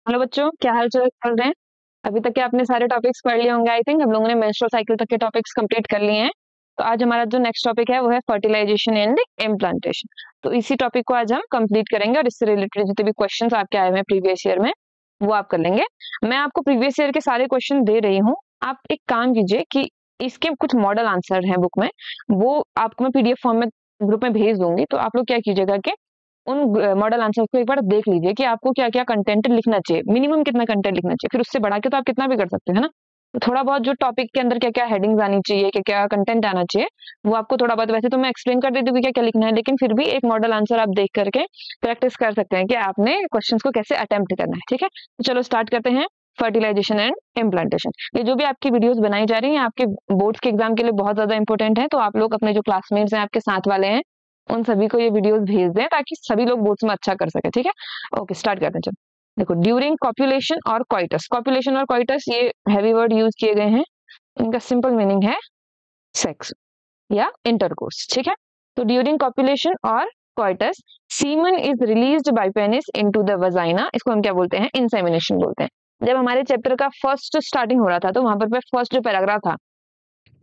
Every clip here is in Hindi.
हेलो बच्चों, क्या हाल चाल चल रहे हैं। अभी तक के आपने सारे टॉपिक्स पढ़ लिए होंगे। आई थिंक हम लोगों ने मेंस्ट्रुअल साइकिल तक के टॉपिक्स कंप्लीट कर लिए हैं। तो आज हमारा जो नेक्स्ट टॉपिक है वो है फर्टिलाइजेशन एंड इम्प्लांटेशन। तो इसी टॉपिक को आज हम कंप्लीट करेंगे और इससे रिलेटेड जितने भी क्वेश्चंस आपके आए हुए हैं प्रीवियस ईयर में वो आप कर लेंगे। मैं आपको प्रीवियस ईयर के सारे क्वेश्चन दे रही हूँ। आप एक काम कीजिए कि इसके कुछ मॉडल आंसर हैं बुक में, वो आपको मैं पीडीएफ फॉर्म में ग्रुप में भेज दूंगी। तो आप लोग क्या कीजिएगा कि उन मॉडल आंसर को एक बार देख लीजिए कि आपको क्या क्या कंटेंट लिखना चाहिए, मिनिमम कितना कंटेंट लिखना चाहिए। फिर उससे बढ़ा के तो आप कितना भी कर सकते हैं ना। तो थोड़ा बहुत जो टॉपिक के अंदर क्या क्या हेडिंग्स आनी चाहिए, क्या क्या कंटेंट आना चाहिए, वो आपको थोड़ा बहुत, वैसे तो मैं एक्सप्लेन कर देती हूँ कि क्या क्या लिखना है, लेकिन फिर भी एक मॉडल आंसर आप देख करके प्रैक्टिस कर सकते हैं कि आपने क्वेश्चंस को कैसे अटेम्प्ट करना है। ठीक है, तो चलो स्टार्ट करते हैं। फर्टिलाइजेशन एंड इम्प्लांटेशन, ये जो भी आपकी वीडियोस बनाई जा रही हैं आपके बोर्ड्स के एग्जाम के लिए बहुत ज्यादा इंपॉर्टेंट है। तो आप लोग अपने जो क्लासमेट्स हैं, आपके साथ वाले हैं, उन सभी को ये वीडियोस भेज दें ताकि सभी लोग बोर्ड्स में अच्छा कर सके। ठीक है, ओके स्टार्ट करते हैं। चलो देखो, ड्यूरिंग कॉपुलेशन और कॉइटस, कॉपुलेशन और कॉइटस ये हैवी वर्ड यूज किए गए हैं। इनका सिंपल मीनिंग है सेक्स या इंटरकोर्स। ठीक है, तो ड्यूरिंग कॉपुलेशन और coitus semen is released by penis into the vagina. इसको हम क्या बोलते हैं, इंसेमिनेशन बोलते हैं। जब हमारे चैप्टर का फर्स्ट स्टार्टिंग हो रहा था तो वहां पर फर्स्ट जो पैराग्राफ था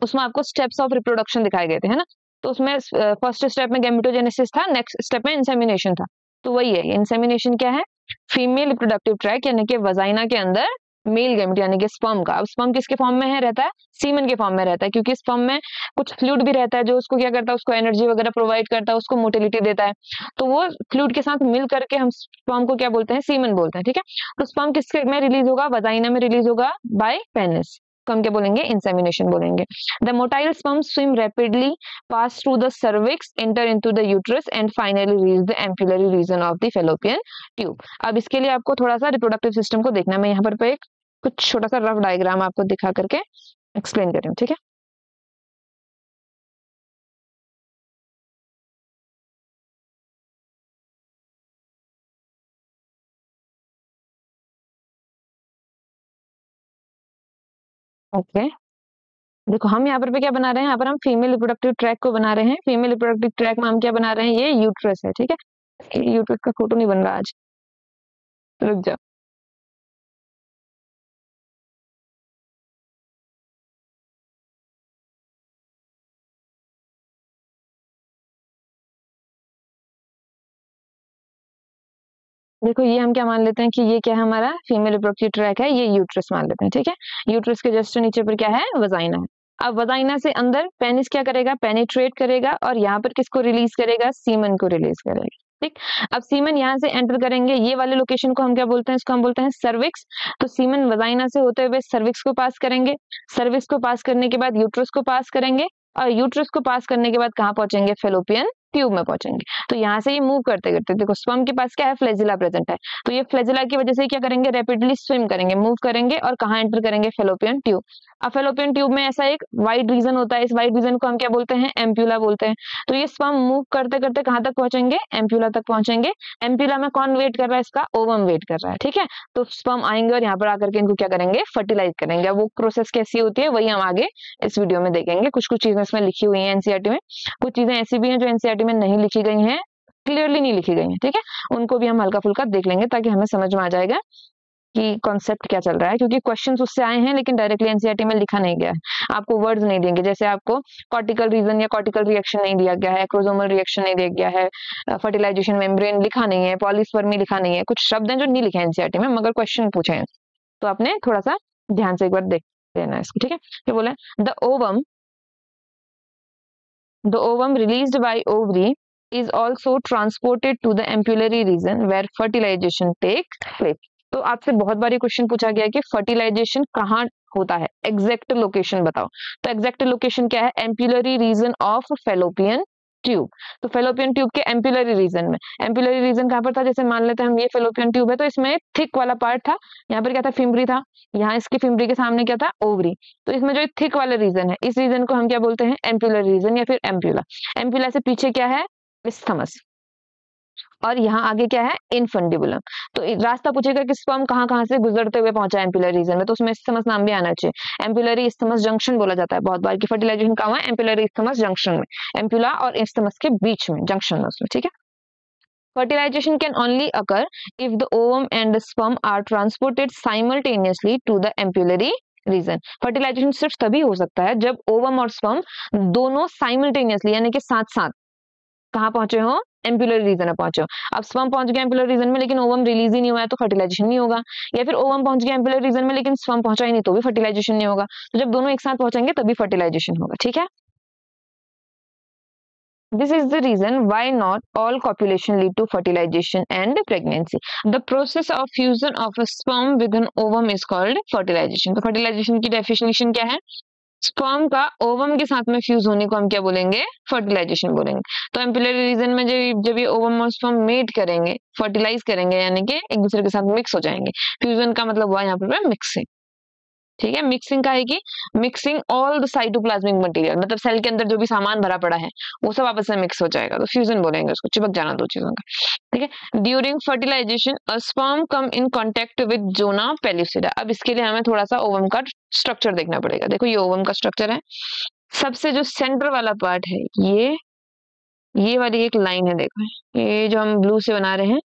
उसमें आपको स्टेप्स ऑफ रिप्रोडक्शन दिखाए गए थे, है ना। तो उसमें फर्स्ट स्टेप में गैमेटोजेनेसिस था, नेक्स्ट स्टेप में इंसेमिनेशन था। तो वही है, इंसेमिनेशन क्या है, फीमेल रिप्रोडक्टिव ट्रैक यानी कि वजाइना के अंदर मेल गैमेट यानी कि स्पर्म का। अब स्पर्म किसके फॉर्म में है, रहता है सीमन के फॉर्म में रहता है, क्योंकि स्पर्म में कुछ फ्लूइड भी रहता है जो उसको क्या करता है, उसको एनर्जी वगैरह प्रोवाइड करता है, उसको मोटिलिटी देता है। तो वो फ्लूइड के साथ मिल करके हम स्पर्म को क्या बोलते हैं, सीमन बोलते हैं। ठीक है, तो स्पर्म किसके में रिलीज होगा, वजाइना में रिलीज होगा बाय पेनिस, तो हम क्या बोलेंगे, इंसेमिनेशन बोलेंगे। The motile sperm swim rapidly pass through the cervix, enter into the uterus and finally reach the ampullary region of the fallopian tube. अब इसके लिए आपको थोड़ा सा रिप्रोडक्टिव सिस्टम को देखना है। मैं यहाँ पर एक कुछ छोटा सा रफ डायग्राम आपको दिखा करके एक्सप्लेन कर रही हूँ। ठीक है, ओके देखो, हम यहाँ पर क्या बना रहे हैं, यहाँ पर हम फीमेल रिप्रोडक्टिव ट्रैक को बना रहे हैं। फीमेल रिप्रोडक्टिव ट्रैक में हम क्या बना रहे हैं, ये यूट्रस है। ठीक है, यूट्रस का फोटो नहीं बन रहा आज, रुक जाओ। देखो, ये हम क्या मान लेते हैं कि ये क्या है, हमारा फीमेल रिप्रोडक्टिव ट्रैक है, ये यूट्रस मान लेते हैं। ठीक है, यूट्रस के जस्ट नीचे पर क्या है, वजाइना है। अब वजाइना से अंदर पेनिस क्या करेगा, पेनिट्रेट करेगा और यहाँ पर किसको रिलीज करेगा, सीमन को रिलीज करेगा। ठीक, अब सीमन यहाँ से एंटर करेंगे, ये वाले लोकेशन को हम क्या बोलते हैं, इसको हम बोलते हैं सर्विक्स। तो सीमन वजाइना से होते हुए सर्विक्स को पास करेंगे, सर्विक्स को पास करने के बाद यूट्रस को पास करेंगे और यूट्रस को पास करने के बाद कहाँ पहुंचेंगे, फेलोपियन ट्यूब में पहुंचेंगे। तो यहाँ से ये मूव करते करते देखो, स्पर्म के पास क्या है, फ्लैजिला प्रेजेंट है। तो ये फ्लैजिला की वजह से क्या करेंगे, रैपिडली स्विम करेंगे, मूव करेंगे और कहाँ एंटर करेंगे, फेलोपियन ट्यूब। अब फेलोपियन ट्यूब में ऐसा एक वाइड रीजन होता है, इस वाइड रीजन को हम क्या बोलते हैं, एम्प्यूला बोलते हैं। तो ये स्पर्म मूव करते करते कहाँ तक पहुंचेंगे, एम्प्यूला तक पहुंचेंगे। एम्प्यूला में कौन वेट कर रहा है, इसका ओवम वेट कर रहा है। ठीक है, तो स्पर्म आएंगे और यहाँ पर आकर के इनको क्या करेंगे, फर्टिलाइज करेंगे। अब वो प्रोसेस कैसी होती है वही हम आगे इस वीडियो में देखेंगे। कुछ कुछ चीजें इसमें लिखी हुई है एनसीईआरटी में, कुछ चीजें ऐसी भी हैं जो एनसीईआरटी में नहीं लिखी गई हैं, क्लियरली नहीं लिखी गई है। ठीक है, उनको भी हम हल्का फुल्का देख लेंगे ताकि हमें समझ में आ जाएगा कि कॉन्सेप्ट क्या चल रहा है, क्योंकि क्वेश्चंस उससे आए हैं लेकिन डायरेक्टली एनसीईआरटी में लिखा नहीं गया है। आपको वर्ड्स नहीं देंगे, जैसे आपको कॉर्टिकल रीजन या कॉर्टिकल रिएक्शन नहीं दिया गया है, एक्रोसोमल रिएक्शन नहीं दिया गया है, फर्टिलाइजेशन मेम्ब्रेन लिखा नहीं है, पॉलीस्पर्मी लिखा नहीं है। कुछ शब्द हैं जो नहीं लिखे हैं एनसीईआरटी में, मगर क्वेश्चन पूछे हैं तो आपने थोड़ा सा ध्यान से एक बार देख लेना है इसको। ठीक है, क्या बोला, the ovum released by ovary is also transported to the ampullary region where fertilization takes place. तो आपसे बहुत बारी क्वेश्चन पूछा गया कि फर्टिलाइजेशन कहाँ होता है, एग्जैक्ट लोकेशन बताओ। तो एग्जैक्ट लोकेशन क्या है, ampullary region of fallopian tube. तो फेलोपियन ट्यूब के एम्पुलरी रीजन में, एम्पुलरी रीजन कहाँ पर था, जैसे मान लेते हैं हम ये फेलोपियन ट्यूब है तो इसमें थिक वाला पार्ट था, यहाँ पर क्या था, फिम्बरी था, यहाँ इसकी फिम्बरी के सामने क्या था, ओवरी। तो इसमें जो थिक वाला रीजन है, इस रीजन को हम क्या बोलते हैं, एम्पुलर रीजन या फिर एम्प्यूला। एम्प्यूला से पीछे क्या है, इस्थमस, और यहाँ आगे क्या है, इनफंडिबुलम। तो रास्ता पूछेगा कि स्पर्म कहाँ कहाँ से गुजरते हुए पहुंचा एम्पुलर रीजन में, तो उसमें इस्थमस नाम भी आना चाहिए। एम्पुलरी इस्थमस जंक्शन बोला जाता है बहुत बार कि फर्टिलाइजेशन कहाँ हुआ है, एम्पुलरी इस्थमस जंक्शन में, एम्पुला और इस्थमस के बीच में, जंक्शन में उसमें। ठीक है, Fertilization can only occur if the ovum and the sperm are transported simultaneously to the ampullary region. Fertilisation सिर्फ तभी हो सकता है जब ओवम और स्पर्म दोनों साइमल्टेनियसली यानी कि साथ साथ कहाँ पहुंचे हो, एम्पुलरी रीजन में पहुंचे हो। अब स्पर्म पहुंच गया एम्पुलर रीजन में लेकिन ओवम रिलीज ही नहीं हुआ है तो फर्टिलाइजेशन नहीं होगा, या फिर ओवम पहुंच गया एम्पुलर रीजन में लेकिन स्पर्म पहुंचा ही नहीं तो भी फर्टिलाइजेशन नहीं होगा। तो जब दोनों एक साथ पहुंचेंगे तभी फर्टिलाइजेशन होगा, ठीक है। This is the reason why not all copulation lead to fertilization and pregnancy. The process of fusion of a sperm with an ovum is called fertilization. तो fertilization की definition क्या है? स्पर्म का ओवम के साथ में फ्यूज होने को हम क्या बोलेंगे? फर्टिलाइजेशन बोलेंगे। तो एम्पुलरी रीजन में जब ये ओवम और स्पर्म मेट करेंगे, फर्टिलाइज करेंगे, यानी कि एक दूसरे के साथ मिक्स हो जाएंगे। फ्यूजन का मतलब हुआ यहाँ पर मिक्सिंग, ठीक है। मिक्सिंग का है कि mixing all the cytoplasmic material, मतलब सेल के अंदर जो भी सामान भरा पड़ा है वो सब आपस में मिक्स हो जाएगा, तो फ्यूजन बोलेंगे उसको, चिपक जाना दो चीजों का, ठीक है। During fertilisation a sperm come in contact with zona pellucida. अब इसके लिए हमें थोड़ा सा ओवम का स्ट्रक्चर देखना पड़ेगा। देखो ये ओवम का स्ट्रक्चर है, सबसे जो सेंटर वाला पार्ट है ये वाली एक लाइन है, देखो ये जो हम ब्लू से बना रहे हैं,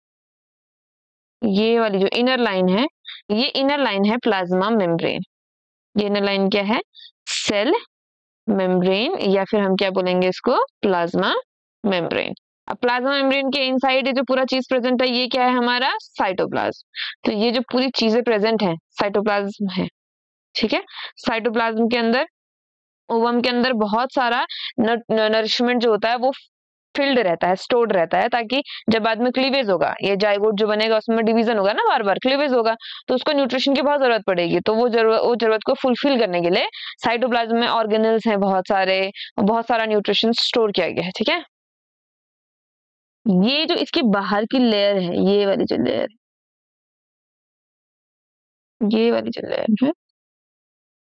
ये वाली जो इनर लाइन है, ये इनर लाइन है प्लाज्मा मेम्ब्रेन। ये इनर लाइन क्या है? सेल मेम्ब्रेन, या फिर हम क्या बोलेंगे इसको? Plasma membrane. अब प्लाज्मा मेम्ब्रेन के इनसाइड ये जो पूरा चीज प्रेजेंट है ये क्या है? हमारा साइटोप्लाज्म। तो ये जो पूरी चीजें प्रेजेंट है साइटोप्लाज्म है, ठीक है। साइटोप्लाज्म के अंदर, ओवम के अंदर बहुत सारा नरिशमेंट जो होता है वो फिल्ड रहता है, स्टोर्ड रहता है, ताकि जब बाद में क्लीवेज होगा, ये जाइगोट जो बनेगा उसमें डिवीजन होगा ना, बार बार क्लीवेज होगा, तो उसको न्यूट्रिशन की बहुत जरूरत पड़ेगी। तो वो जरूरत को फुलफिल करने के लिए साइटोप्लाज्म में ऑर्गेनल्स हैं बहुत सारे, बहुत सारा न्यूट्रिशन स्टोर किया गया है, ठीक है। ये जो इसकी बाहर की लेयर है, ये वाली जो लेयर, ये वाली जो लेयर है,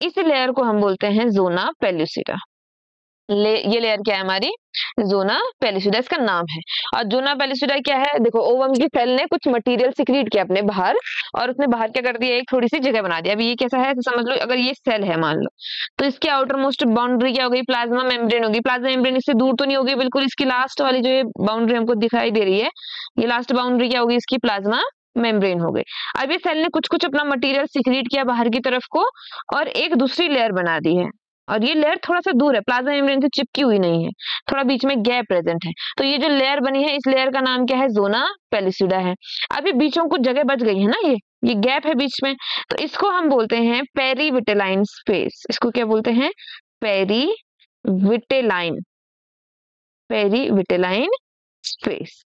इस लेयर को हम बोलते हैं जोना पेल्यूसिडा। ये लेयर क्या है हमारी? जोना पेल्यूसिडा इसका नाम है। और जोना पेल्यूसिडा क्या है? देखो ओवम की सेल ने कुछ मटेरियल सिक्रीट किया अपने बाहर, और उसने बाहर क्या कर दिया? एक थोड़ी सी जगह बना दिया। अभी ये कैसा है समझ लो, अगर ये सेल है मान लो, तो इसकी आउटर मोस्ट बाउंड्री क्या हो गई? प्लाज्मा मेम्ब्रेन होगी। प्लाज्मा मेम्ब्रेन इससे दूर तो नहीं होगी बिल्कुल, इसकी लास्ट वाली जो ये बाउंड्री हमको दिखाई दे रही है, ये लास्ट बाउंड्री क्या होगी? इसकी प्लाज्मा मेम्ब्रेन हो गई। अब ये सेल ने कुछ कुछ अपना मटेरियल सिक्रीट किया बाहर की तरफ को, और एक दूसरी लेयर बना दी है, और ये लेयर थोड़ा सा दूर है, प्लाज्मा मेम्ब्रेन से चिपकी हुई नहीं है, थोड़ा बीच में गैप प्रेजेंट है। तो ये जो लेयर बनी है, इस लेयर का नाम क्या है? जोना पेल्यूसिडा है। अभी बीचों कुछ जगह बच गई है ना, ये गैप है बीच में, तो इसको हम बोलते हैं पेरीविटेलाइन स्पेस। इसको क्या बोलते हैं? पेरीविटेलाइन, पेरीविटेलाइन स्पेस।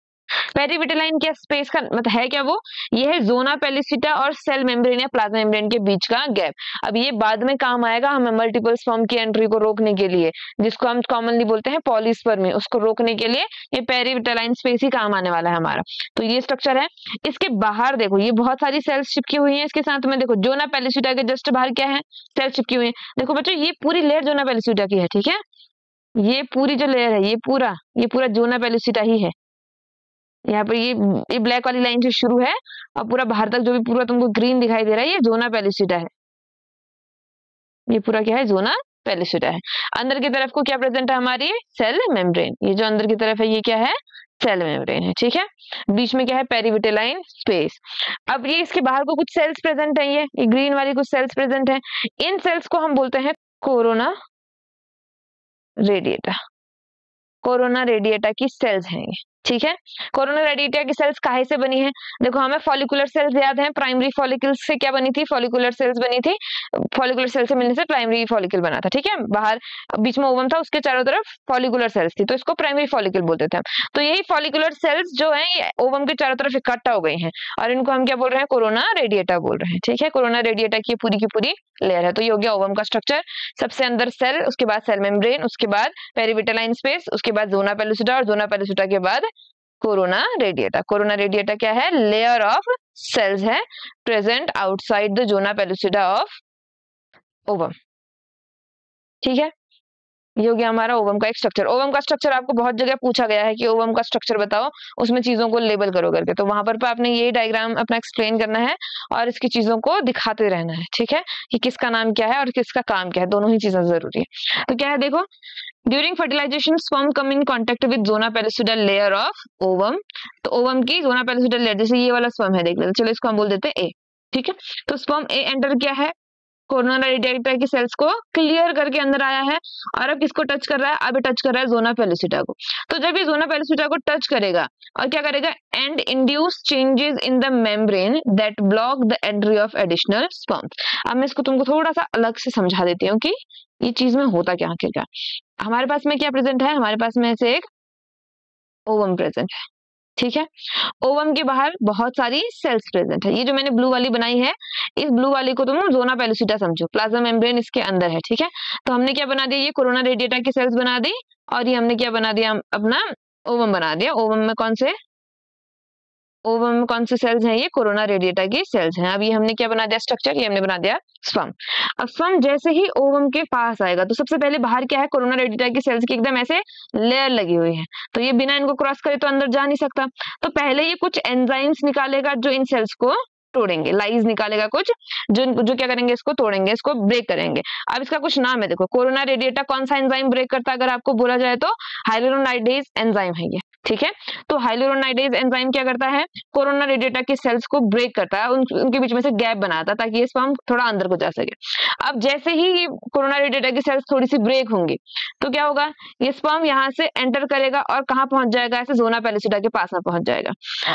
पेरीविटेलाइन क्या स्पेस का मतलब है क्या? वो ये है जोना पेल्यूसिडा और सेल मेम्ब्रेन या प्लाज्मा मेम्ब्रेन के बीच का गैप। अब ये बाद में काम आएगा हमें मल्टीपल स्पर्म की एंट्री को रोकने के लिए, जिसको हम कॉमनली बोलते हैं पॉलीस्पर्मी, उसको रोकने के लिए ये पेरीविटेलाइन स्पेस ही काम आने वाला है हमारा। तो ये स्ट्रक्चर है। इसके बाहर देखो ये बहुत सारी सेल्स चिपकी हुई है इसके साथ में। देखो जोना पेल्यूसिडा के जस्ट बाहर क्या है? सेल चिपकी हुई है। देखो बच्चों ये पूरी लेयर जोना पेल्यूसिडा की है, ठीक है। ये पूरी जो लेयर है, ये पूरा जोना पेल्यूसिडा ही है। यहाँ पर ये ब्लैक वाली लाइन से शुरू है और पूरा बाहर तक जो भी पूरा तुमको ग्रीन दिखाई दे रहा है, ये जोना पेल्यूसिडा है। ये पूरा क्या है? जोना पेल्यूसिडा है। अंदर की तरफ को क्या प्रेजेंट है हमारी? Cell membrane. ये जो अंदर की तरफ है ये क्या है? सेल मेम्ब्रेन है, ठीक है। बीच में क्या है? पेरीविटेलाइन स्पेस। अब ये इसके बाहर को कुछ सेल्स प्रेजेंट है, ये ग्रीन वाली कुछ सेल्स प्रेजेंट है। इन सेल्स को हम बोलते हैं कोरोना रेडिएटा। कोरोना रेडिएटा की सेल्स हैं ये, ठीक है। कोरोना रेडिएटा की सेल्स काहे से बनी है? देखो हमें फॉलिकुलर सेल्स याद है, प्राइमरी फॉलिकल्स से क्या बनी थी? फॉलिकुलर सेल्स बनी थी। फॉलिकुलर सेल से मिलने से प्राइमरी फॉलिकल बना था, ठीक है। बाहर बीच में ओवम था, उसके चारों तरफ फॉलिकुलर सेल्स थी, तो इसको प्राइमरी फॉलिकल बोलते थे हम। तो यही फॉलिकुलर सेल्स जो है ये ओवम के चारों तरफ इकट्ठा हो गई हैं, और इनको हम क्या बोल रहे हैं? कोरोना रेडिएटा बोल रहे हैं, ठीक है। कोरोना रेडिएटा की पूरी लेयर है। तो ये हो गया ओवम का स्ट्रक्चर। सबसे अंदर सेल, उसके बाद सेल मेम्ब्रेन, उसके बाद पेरीविटेलाइन स्पेस, उसके बाद जोना पेल्यूसिडा, और जोना पेल्यूसिडा के बाद कोरोना रेडिएटा। कोरोना रेडिएटा क्या है? लेयर ऑफ सेल्स है present outside the zona pellucida of ovum, ठीक है। ये हो गया हमारा ओवम का एक स्ट्रक्चर। ओवम का स्ट्रक्चर आपको बहुत जगह पूछा गया है कि ओवम का स्ट्रक्चर बताओ, उसमें चीजों को लेबल करो करके, तो वहां पर आपने ये डायग्राम अपना एक्सप्लेन करना है और इसकी चीजों को दिखाते रहना है, ठीक है, कि किसका नाम क्या है और किसका काम क्या है, दोनों ही चीजें जरूरी है। तो क्या है देखो, during fertilisation sperm come in contact with zona pellucida layer of ovum. तो ओवम की जोना पेलिसिडा लेयर, जैसे ये वाला स्पर्म है देख लेते, चलो इसको हम बोल देते हैं ए, ठीक है। तो स्पर्म ए एंटर किया है, कोरोना रेडिएटा की सेल्स को क्लियर करके अंदर आया है, और अब किसको टच कर रहा है, अब टच कर रहा है जोना पेलिसिटा को। तो जब ये जोना पेलिसिटा को टच करेगा और क्या करेगा, and induce changes in the membrane that block the entry of additional sperm. अब मैं इसको तुमको थोड़ा सा अलग से समझा देती हूँ कि ये चीज में होता क्या आखिरकार। हमारे पास में क्या प्रेजेंट है, हमारे पास में से एक ओवम प्रेजेंट है, ठीक है। ओवम के बाहर बहुत सारी सेल्स प्रेजेंट है। ये जो मैंने ब्लू वाली बनाई है, इस ब्लू वाली को तुम जोना पेलिसिटा समझो, प्लाज्मा मेम्ब्रेन इसके अंदर है, ठीक है। तो हमने क्या बना दिया, ये कोरोना रेडिएटा की सेल्स बना दी, और ये हमने क्या बना दिया, अपना ओवम बना दिया। ओवम में कौन से सेल्स हैं, ये कोरोना रेडिएटा की सेल्स हैं। अब ये हमने क्या बना दिया स्ट्रक्चर, ये हमने बना दिया स्पर्म। अब स्पर्म जैसे ही ओवम के पास आएगा तो सबसे पहले बाहर क्या है, कोरोना रेडिएटा की सेल्स की एकदम ऐसे लेयर लगी हुई है, तो ये बिना इनको क्रॉस करे तो अंदर जा नहीं सकता। तो पहले ये कुछ एंजाइम्स निकालेगा जो इन सेल्स को तोड़ेंगे, लाइज निकालेगा कुछ जो क्या करेंगे, इसको तोड़ेंगे, इसको ब्रेक करेंगे। अब इसका कुछ नाम है, देखो कोरोना रेडिएटा कौन सा एंजाइम ब्रेक करता है, अगर आपको बोला जाए तो हाइलुरोनाइडेज एंजाइम है ये, ठीक है। तो हाइलुरोनाइडेज एंजाइम क्या करता है, कोरोना रेडिएटा की सेल्स को ब्रेक करता है, उनके बीच में से गैप बनाता है ताकि ये स्पर्म थोड़ा अंदर को जा सके। अब जैसे ही ये कोरोना रेडिएटा की सेल्स थोड़ी सी ब्रेक होंगी तो क्या होगा, ये स्पर्म यहाँ से एंटर करेगा और कहाँ पहुंच जाएगा, ऐसे जोना पेलिसिटा के पास में पहुंच जाएगा।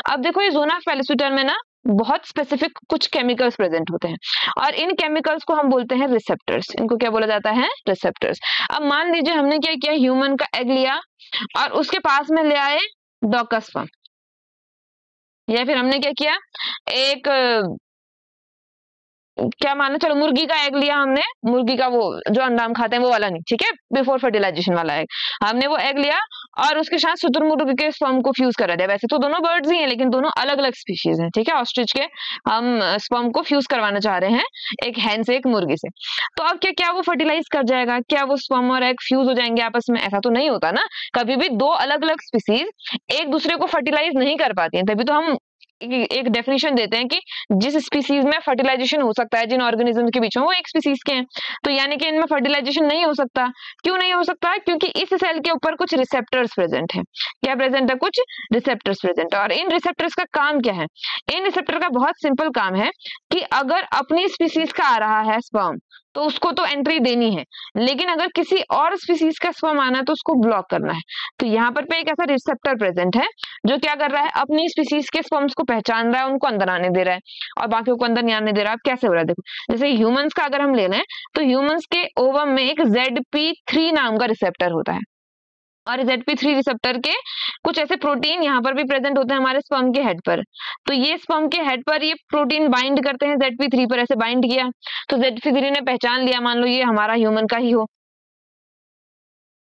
अब देखो ये जोना पेलिसिटा में ना बहुत स्पेसिफिक कुछ केमिकल्स प्रेजेंट होते हैं, और इन केमिकल्स को हम बोलते हैं रिसेप्टर्स। इनको क्या बोला जाता है, रिसेप्टर्स। अब मान लीजिए हमने क्या किया, ह्यूमन का एग लिया और उसके पास में ले आए डॉग स्पर्म, या फिर हमने क्या किया, एक क्या माना, चलो मुर्गी का एग लिया हमने, मुर्गी का वो जो अंडा हम खाते हैं वो वाला नहीं, ठीक है, बिफोर फर्टिलाइजेशन वाला एग, हमने वो एग लिया और उसके साथ शुतुरमुर्ग के स्पर्म को फ्यूज करा दिया। वैसे तो दोनों बर्ड्स ही हैं लेकिन दोनों अलग अलग स्पीशीज हैं, ठीक है। ऑस्ट्रिच के हम स्पर्म को फ्यूज करवाना चाह रहे हैं एक हैन से, एक मुर्गी से। तो अब क्या वो फर्टिलाइज कर जाएगा, क्या वो स्पर्म और एग फ्यूज हो जाएंगे आपस में, ऐसा तो नहीं होता ना। कभी भी दो अलग अलग स्पीशीज एक दूसरे को फर्टिलाइज नहीं कर पाती हैं, तभी तो हम एक डेफिनेशन देते हैं कि जिस स्पीसीज में फर्टिलाइजेशन हो सकता है, जिन ऑर्गेनिज्म के बीच में, वो एक स्पीसीज के हैं। तो यानी कि इनमें फर्टिलाइजेशन नहीं हो सकता। क्यों नहीं हो सकता, क्योंकि इस सेल के ऊपर कुछ रिसेप्टर्स प्रेजेंट है। क्या प्रेजेंट है, कुछ रिसेप्टर्स प्रेजेंट है। और इन रिसेप्टर्स का काम क्या है, इन रिसेप्टर का बहुत सिंपल काम है कि अगर अपनी स्पीसीज का आ रहा है स्पर्म तो उसको तो एंट्री देनी है, लेकिन अगर किसी और स्पीसीज का स्पर्म आना है तो उसको ब्लॉक करना है। तो यहाँ पर पे एक ऐसा रिसेप्टर प्रेजेंट है जो क्या कर रहा है, अपनी स्पीसीज के स्पर्म्स को पहचान रहा है, उनको अंदर आने दे रहा है और बाकियों को अंदर नहीं आने दे रहा है। अब कैसे हो रहा है देखो, जैसे ह्यूमंस का अगर हम ले लें तो ह्यूमंस के ओवम में एक ZP3 नाम का रिसेप्टर होता है, और ZP3 रिसेप्टर के कुछ ऐसे प्रोटीन यहाँ पर भी प्रेजेंट होते हैं हमारे स्पर्म के हेड पर। तो ये स्पर्म के हेड पर ये प्रोटीन बाइंड करते हैं ZP3 पर, ऐसे बाइंड किया तो ZP3 ने पहचान लिया, मान लो ये हमारा ह्यूमन का ही हो,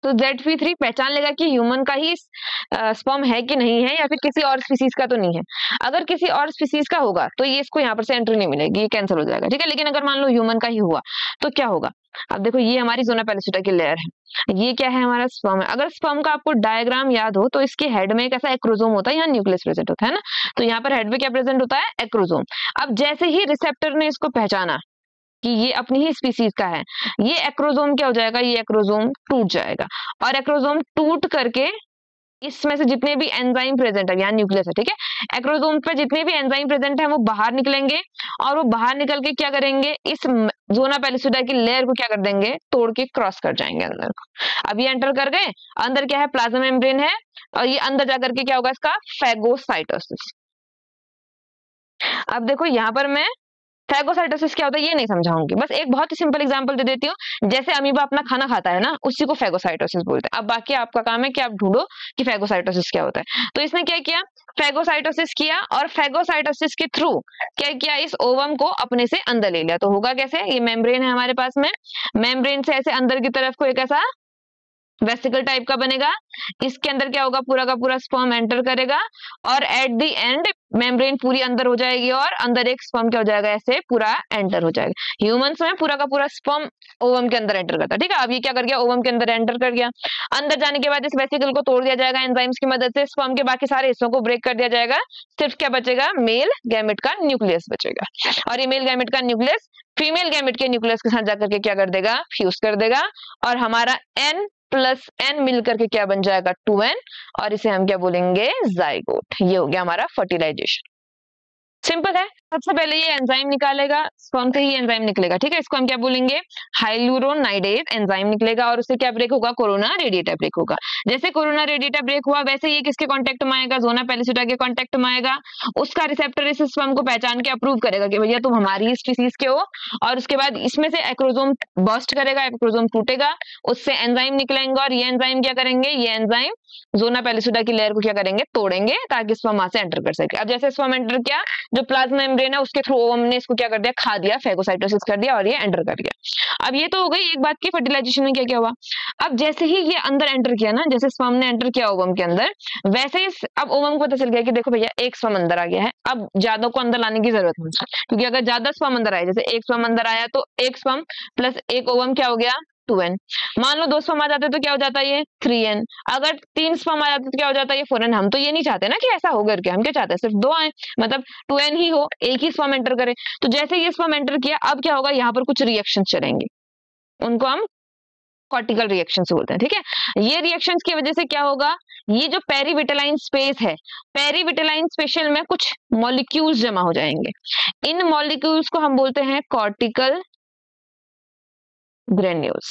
तो ZP3 पहचान लेगा कि ह्यूमन का ही स्पर्म है कि नहीं है, या फिर किसी और स्पीसीज का तो नहीं है। अगर किसी और स्पीसीज का होगा तो ये इसको यहाँ पर से एंट्री नहीं मिलेगी, ये कैंसिल हो जाएगा, ठीक है। लेकिन अगर मान लो ह्यूमन का ही हुआ तो क्या होगा, अब देखो ये हमारी जोना पेलिसिटा की लेयर है, ये क्या है, हमारा स्पर्म है। अगर स्पर्म का आपको डायग्राम याद हो तो इसके हेड में एक ऐसा एक्रोजोम होता है, यहाँ न्यूक्लियस प्रेजेंट होता है ना, तो यहाँ पर हेड में क्या प्रेजेंट होता है, एक्रोजोम। अब जैसे ही रिसेप्टर ने इसको पहचाना कि ये अपनी ही स्पीसीज का है, ये एक्रोजोम क्या हो जाएगा, ये एक्रोजोम टूट जाएगा, और एक्रोजोम टूट करके इसमें से जितने भी एंजाइम प्रेजेंट है, यहाँ न्यूक्लियस है, ठीक है, एक्रोजोम पे जितने भी एंजाइम प्रेजेंट है वो बाहर निकलेंगे, और वो बाहर निकल के क्या करेंगे, इस जोना पेलिसिटा की लेयर को क्या कर देंगे, तोड़ के क्रॉस कर जाएंगे अंदर को। अब ये एंटर कर गए, अंदर क्या है, प्लाज्मा मेम्ब्रेन है, और ये अंदर जाकर के क्या होगा, इसका फैगोसाइटोसिस। अब देखो यहाँ पर मैं फैगोसाइटोसिस क्या होता है ये नहीं समझाऊंगी, बस एक बहुत ही सिंपल एग्जांपल दे देती हूँ। जैसे अमीबा अपना खाना खाता है ना, उसी को फैगोसाइटोसिस बोलते हैं। अब बाकी आपका काम है कि आप ढूंढो कि फैगोसाइटोसिस क्या होता है। तो इसने क्या किया, फैगोसाइटोसिस किया, और फैगोसाइटोसिस के थ्रू क्या किया, इस ओवम को अपने से अंदर ले लिया। तो होगा कैसे, ये मेम्ब्रेन है हमारे पास में, मेम्ब्रेन से ऐसे अंदर की तरफ को एक ऐसा वेसिकल टाइप का बनेगा, इसके अंदर क्या होगा, पूरा का पूरा स्पर्म एंटर करेगा, और एट द एंड मेम्ब्रेन पूरी अंदर हो जाएगी और अंदर एक स्पर्म क्या हो जाएगा, ऐसे पूरा एंटर हो जाएगा। ह्यूमंस में पूरा का पूरा स्पर्म ओवम के अंदर एंटर करता है, ठीक है। अब ये क्या कर गया, ओवम के अंदर एंटर कर गया। अंदर जाने के बाद इस वेसिकल को तोड़ दिया जाएगा एंजाइम्स की मदद से, स्पर्म के बाकी सारे हिस्सों को ब्रेक कर दिया जाएगा, सिर्फ क्या बचेगा, मेल गैमेट का न्यूक्लियस बचेगा। और ये मेल गैमेट का न्यूक्लियस फीमेल गैमेट के न्यूक्लियस के साथ जाकर के क्या कर देगा, फ्यूज कर देगा, और हमारा N+N मिलकर के क्या बन जाएगा, 2N, और इसे हम क्या बोलेंगे, जाइगोट। ये हो गया हमारा फर्टिलाइजेशन। सिंपल है। सबसे पहले ये एंजाइम निकालेगा, स्पर्म से ही एंजाइम निकलेगा, ठीक है। इसको हम क्या बोलेंगे, हाइलुरोनाइडेज एंजाइम निकलेगा, और उससे क्या ब्रेक होगा, कोरोना रेडिएटा ब्रेक होगा। जैसे कोरोना रेडिएटा ब्रेक हुआ, वैसे ये किसके कांटेक्ट में आएगा, जोना पेलिसिटा के कांटेक्ट में आएगा। उसका रिसेप्टर इस स्पर्म को पहचान के अप्रूव करेगा कि भैया तुम हमारी स्पीसीज के हो, और उसके बाद इसमें से एक्रोजोम बर्स्ट करेगा, एक्रोजोम टूटेगा, उससे एंजाइम निकलेंगे, और ये एंजाइम क्या करेंगे, ये एंजाइम जोना पेलिसिटा की लेयर को क्या करेंगे, तोड़ेंगे, ताकि स्पर्म वहां से एंटर कर सके। अब जैसे स्पर्म एंटर किया, जो प्लाज्मा मेम्ब्रेन है उसके थ्रू ओवम ने इसको क्या कर दिया, खा दिया, फेगोसाइटोसिस कर दिया, और ये एंटर कर गया। अब ये तो हो गई एक बात की फर्टिलाइजेशन में क्या क्या हुआ। अब जैसे ही ये अंदर एंटर किया ना, जैसे स्पर्म ने एंटर किया ओवम के अंदर, वैसे ही अब ओवम को पता चल गया कि देखो भैया एक स्पर्म अंदर आ गया है, अब ज्यादा को अंदर लाने की जरूरत नहीं, क्योंकि अगर ज्यादा स्पर्म अंदर आया, जैसे एक स्पर्म अंदर आया तो एक स्पर्म प्लस एक ओवम क्या हो गया, 2N। मान लो 2 स्पर्म आ जाते तो क्या हो जाता है, ये 3N। अगर 3 स्पर्म आ जाते तो क्या हो जाता है, ये 4N। हम तो ये नहीं चाहते ना कि ऐसा हो करके, हम क्या चाहते हैं, सिर्फ 2 आए, मतलब 2N ही हो, एक ही स्पर्म एंटर करे। तो जैसे ये स्पर्म एंटर किया, अब क्या होगा, यहाँ पर कुछ रिएक्शन चलेंगे, उनको हम कॉर्टिकल रिएक्शंस बोलते हैं, ठीक है। ये रिएक्शंस की वजह से क्या होगा, ये जो पेरीविटेलाइन स्पेस है, पेरीविटेलाइन स्पेशल में कुछ मॉलिक्यूल्स जमा हो जाएंगे। इन मॉलिक्यूल्स को हम बोलते हैं कॉर्टिकल ग्रेन्यूल्स।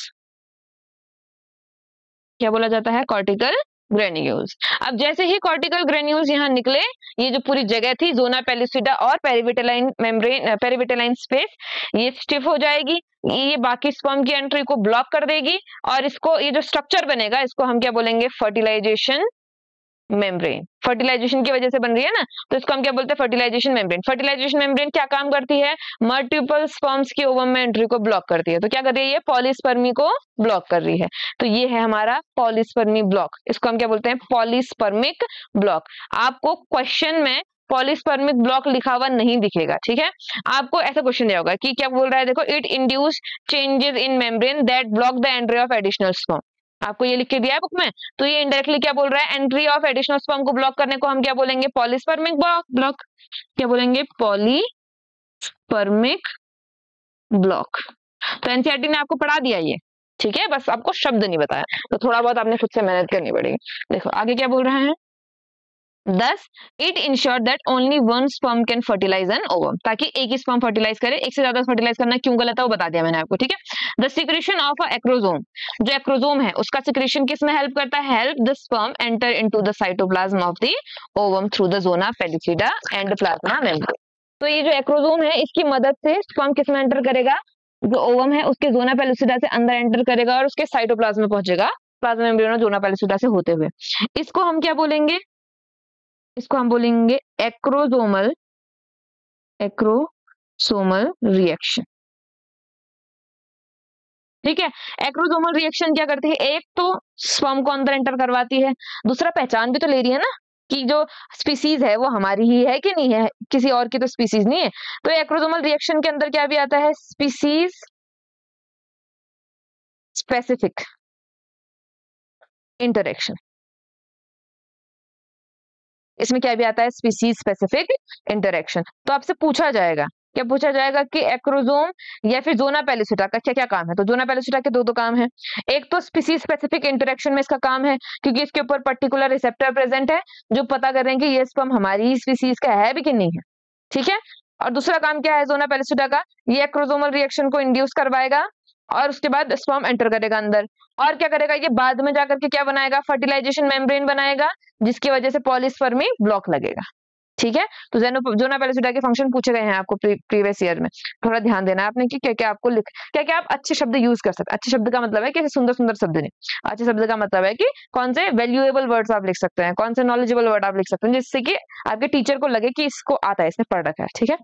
क्या बोला जाता है, कॉर्टिकल ग्रेन्यूल्स। अब जैसे ही कॉर्टिकल ग्रेन्यूल्स यहाँ निकले, ये जो पूरी जगह थी जोना पेलिसिटा और पेरीविटेलाइन मेम्ब्रेन, पेरीविटेलाइन स्पेस, ये स्टिफ हो जाएगी, ये बाकी स्पर्म की एंट्री को ब्लॉक कर देगी, और इसको ये जो स्ट्रक्चर बनेगा, इसको हम क्या बोलेंगे, फर्टिलाइजेशन मेम्ब्रेन। फर्टिलाइजेशन की वजह से बन रही है ना, तो इसको हम क्या बोलते हैं, फर्टिलाइजेशन मेम्ब्रेन। फर्टिलाइजेशन मेम्ब्रेन क्या काम करती है, मल्टीपल स्पर्म्स की ओवम में एंट्री को ब्लॉक करती है। तो क्या कर रही है, ये पॉलीस्पर्मी को ब्लॉक कर रही है। तो ये है हमारा पॉलीस्पर्मी ब्लॉक, इसको हम क्या बोलते हैं, पॉलीस्पर्मिक ब्लॉक। आपको क्वेश्चन में पॉलीस्पर्मिक ब्लॉक लिखा हुआ नहीं दिखेगा, ठीक है। आपको ऐसा क्वेश्चन दिया होगा कि क्या बोल रहा है, देखो, it induce changes in membrane that block the entry of additional sperm. आपको ये लिख के दिया है बुक में, तो ये इनडायरेक्टली क्या बोल रहा है, एंट्री ऑफ एडिशनल स्पर्म को ब्लॉक करने को हम क्या बोलेंगे, पॉलीस्पर्मिक ब्लॉक। क्या बोलेंगे, पॉलीस्पर्मिक ब्लॉक। तो एनसीईआरटी ने आपको पढ़ा दिया ये, ठीक है, बस आपको शब्द नहीं बताया, तो थोड़ा बहुत आपने खुद से मेहनत करनी पड़ेगी। देखो आगे क्या बोल रहा है, Thus, it ensured that only one sperm can fertilize an ovum, ताकि एक ही स्पर्म फर्टिलाइज करे। एक से ज्यादा फर्टिलाइज करना क्यों गलत है वो बता दिया मैंने आपको, ठीक है। The secretion of a acrosome, जो एक्रोसोम है उसका सिक्रेशन किस में हेल्प करता है, help the sperm enter into the cytoplasm of the ovum through the zona pellucida and plasma membrane. तो ये जो एक्रोसोम है, इसकी मदद से स्पर्म किस में एंटर करेगा, जो ओवम है उसके जोना पेलिसिटा से अंदर एंटर करेगा और उसके साइटोप्लाज्म में पहुंचेगा, प्लाज्मा मेम्ब्रेन और जोना पेलिसिटा से होते हुए। इसको हम क्या बोलेंगे, इसको हम बोलेंगे एक्रोसोमल रिएक्शन, ठीक है। एक्रोसोमल रिएक्शन क्या करती है, एक तो स्पर्म को अंदर एंटर करवाती है, दूसरा पहचान भी तो ले रही है ना कि जो स्पीसीज है वो हमारी ही है कि नहीं है, किसी और की तो स्पीसीज नहीं है। तो एक्रोसोमल रिएक्शन के अंदर क्या भी आता है, स्पीसीज स्पेसिफिक इंटरेक्शन। इसमें क्या भी आता है, स्पीसीज स्पेसिफिक इंटरेक्शन। तो आपसे पूछा जाएगा, क्या पूछा जाएगा कि एक्रोसोम या फिर जोना पेलिसिटा का क्या क्या काम है। तो जोना पेलिसिटा के दो काम है, एक तो स्पीसीज स्पेसिफिक इंटरेक्शन में इसका काम है, क्योंकि इसके ऊपर पर्टिकुलर रिसेप्टर प्रेजेंट है जो पता कर रहे हैं कि ये स्पर्म हमारी स्पीसीज का है भी कि नहीं है, ठीक है। और दूसरा काम क्या है जोना पेलिसिटा का, ये एक्रोसोमल रिएक्शन को इंड्यूस करवाएगा और उसके बाद स्पर्म एंटर करेगा अंदर, और क्या करेगा, ये बाद में जाकर के क्या बनाएगा, फर्टिलाइजेशन मेम्ब्रेन बनाएगा, जिसकी वजह से पॉलीस्पर्मी ब्लॉक लगेगा, ठीक है। तो जोना पेलिसिटा के फंक्शन पूछे गए हैं आपको प्रीवियस ईयर में, थोड़ा ध्यान देना है आपने कि क्या क्या आपको क्या क्या आप अच्छे शब्द यूज कर सकते हैं। अच्छे शब्द का मतलब है कि सुंदर सुंदर शब्द नहीं, अच्छे शब्द का मतलब है कि कौन से वैल्यूएबल वर्ड्स आप लिख सकते हैं, कौन से नॉलेजेबल वर्ड आप लिख सकते हैं, जिससे कि आपके टीचर को लगे कि इसको आता है, इसने पढ़ रखा है, ठीक है।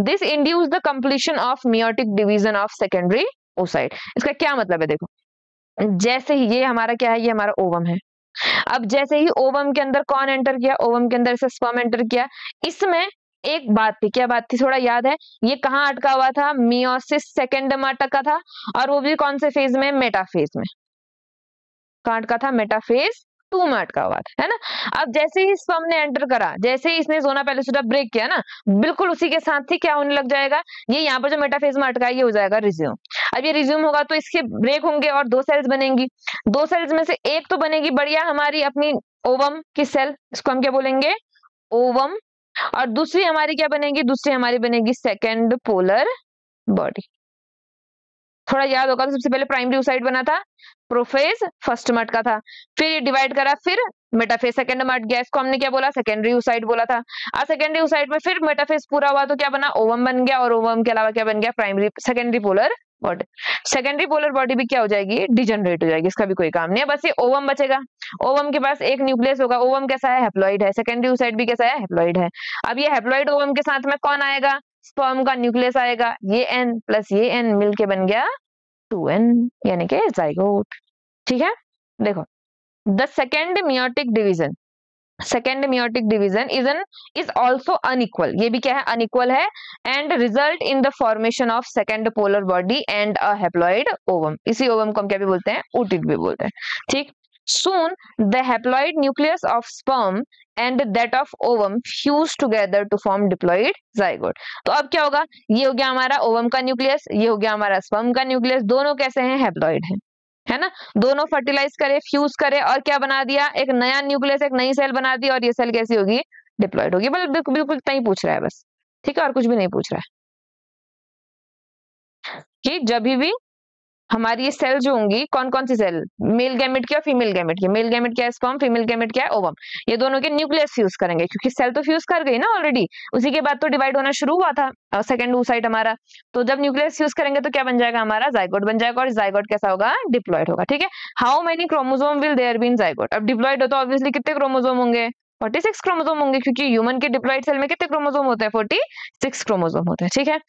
This induce the completion of meiotic division of secondary oocyte. इसका क्या मतलब है, देखो, जैसे ही ये हमारा क्या है, ये हमारा ओवम है, अब जैसे ही ओवम के अंदर कौन एंटर किया, ओवम के अंदर से स्पर्म एंटर किया। इसमें एक बात थी, क्या बात थी, थोड़ा याद है, ये कहाँ अटका हुआ था, मियोसिस सेकेंड में अटका था, और वो भी कौन से फेज में, मेटाफेज में। कहाँ अटका था, मेटाफेज 2 में अटका हुआ था, है ना। अब जैसे ही स्पर्म ने एंटर करा, जैसे ही इसने जोना पेलिसिटा ब्रेक किया ना, बिल्कुल उसी के साथ ही क्या होने लग जाएगा, ये यहाँ पर जो मेटाफेज में अटका है ये हो जाएगा रिज्यूम। अब ये रिज्यूम होगा तो इसके ब्रेक होंगे और 2 सेल्स बनेंगी। 2 सेल्स में से एक तो बनेगी बढ़िया हमारी अपनी ओवम की सेल, इसको हम क्या बोलेंगे, ओवम। और दूसरी हमारी क्या बनेगी, दूसरी हमारी बनेगी सेकेंड पोलर बॉडी। थोड़ा याद होगा तो सबसे पहले प्राइमरी oocyte बना था, प्रोफेज फर्स्ट में अटका था, फिर ये डिवाइड करा, फिर मेटाफेज सेकंड में अट गया, इसको हमने क्या बोला, सेकेंडरी oocyte बोला था। और सेकेंडरी oocyte में फिर मेटाफेज पूरा हुआ तो क्या बना, ओवम बन गया, और ओवम के अलावा क्या बन गया, primary secondary polar body. Secondary polar body भी क्या हो जाएगी, डिजनरेट हो जाएगी, इसका भी कोई काम नहीं है, बस ये ओवम बचेगा। ओवम के पास एक न्यूक्लियस होगा, ओवम कैसा है, हैप्लॉइड है, सेकेंडरी oocyte भी कैसा है, हैप्लॉइड है। अब ये हैप्लॉइड ओवम के साथ में कौन आएगा, स्पर्म का न्यूक्लियस आएगा, ये एन प्लस ये एन मिलके बन गया 2n, यानी कि जाइगोट। ठीक है, देखो the second meiotic division, second meiotic division is also unequal, ये भी क्या है, अनइक्वल है, and result in the formation of second polar body and a haploid ovum. इसी ओवम को हम क्या भी बोलते हैं, ओटिड भी बोलते हैं। ठीक, soon the haploid nucleus of sperm and that of ovum fuse together to form diploid zygote। तो अब क्या होगा, ये हो गया हमारा ओवम का न्यूक्लियस, ये हो गया हमारा स्पर्म का न्यूक्लियस, दोनों कैसे हैं, हैप्लॉइड हैं, है ना। दोनों फर्टिलाइज करे, फ्यूज करे, और क्या बना दिया, एक नया न्यूक्लियस, एक नई सेल बना दी, और ये सेल कैसी होगी, डिप्लॉइड होगी। बिल्कुल इतना ही पूछ रहा है बस, ठीक है, और कुछ भी नहीं पूछ रहा है कि जब भी हमारी ये सेल जो होंगी, कौन कौन सी सेल, मेल गैमेट की और फीमेल गैमेट की, मेल गैमेट क्या है स्पर्म, फीमेल गैमेट क्या है ओवम, ये दोनों के न्यूक्लियस फ्यूज करेंगे, क्योंकि सेल तो फ्यूज कर गई ना ऑलरेडी, उसी के बाद तो डिवाइड होना शुरू हुआ था सेकंड oocyte हमारा। तो जब न्यूक्लियस फ्यूज करेंगे तो क्या बन जाएगा, हमारा जाइगोट बन जाएगा, और जाइगोट कैसा होगा, डिप्लॉइड होगा। ठीक है, how many chromosome will there be in zygote. अब डिप्लॉइड हो तो ऑब्वियसली कितने क्रोमोसोम होंगे, 46 क्रोमोसोम होंगे, क्योंकि ह्यूमन के डिप्लॉइड सेल में कितने क्रोमोसोम होते हैं, 46 क्रोमोसोम होते हैं। ठीक है,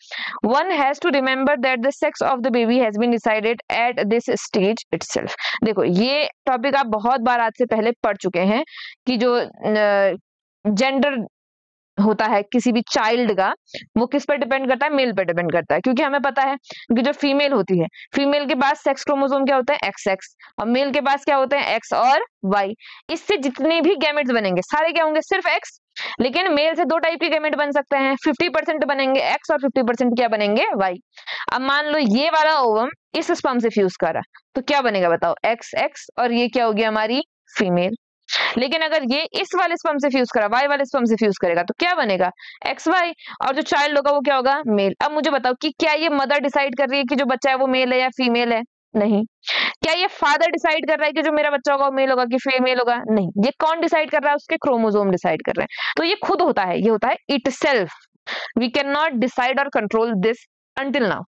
one has to remember that the sex of the baby has been decided at this stage itself। देखो ये टॉपिक आप बहुत बार आज से पहले पढ़ चुके हैं कि जो जेंडर होता है किसी भी चाइल्ड का, वो किस पर डिपेंड करता है, मेल पर डिपेंड करता है, क्योंकि हमें पता है कि जो फीमेल होती है, फीमेल के पास सेक्स क्रोमोसोम क्या होता है, XX, और मेल के पास क्या होते हैं, X और Y। इससे जितने भी गैमेट्स बनेंगे सारे क्या होंगे, सिर्फ X। लेकिन मेल से 2 टाइप के गैमेट बन सकते हैं, 50% बनेंगे X और 50% क्या बनेंगे, Y। अब मान लो ये वाला ओवम इस स्पर्म से फ्यूज करा तो क्या बनेगा बताओ, XX, और ये क्या होगी हमारी फीमेल। लेकिन अगर ये इस वाले स्पर्म से फ्यूज करा, वाई वाले स्पर्म से फ्यूज करेगा तो क्या बनेगा, XY, और जो चाइल्ड होगा वो क्या होगा, मेल। अब मुझे बताओ कि क्या ये मदर डिसाइड कर रही है कि जो बच्चा है वो मेल है या फीमेल है, नहीं। क्या ये फादर डिसाइड कर रहा है कि जो मेरा बच्चा होगा वो मेल होगा कि फीमेल होगा, नहीं। ये कौन डिसाइड कर रहा है, उसके क्रोमोसोम डिसाइड कर रहे हैं। तो ये खुद होता है, ये होता है itself. We can not decide और कंट्रोल दिस अंटिल नाउ।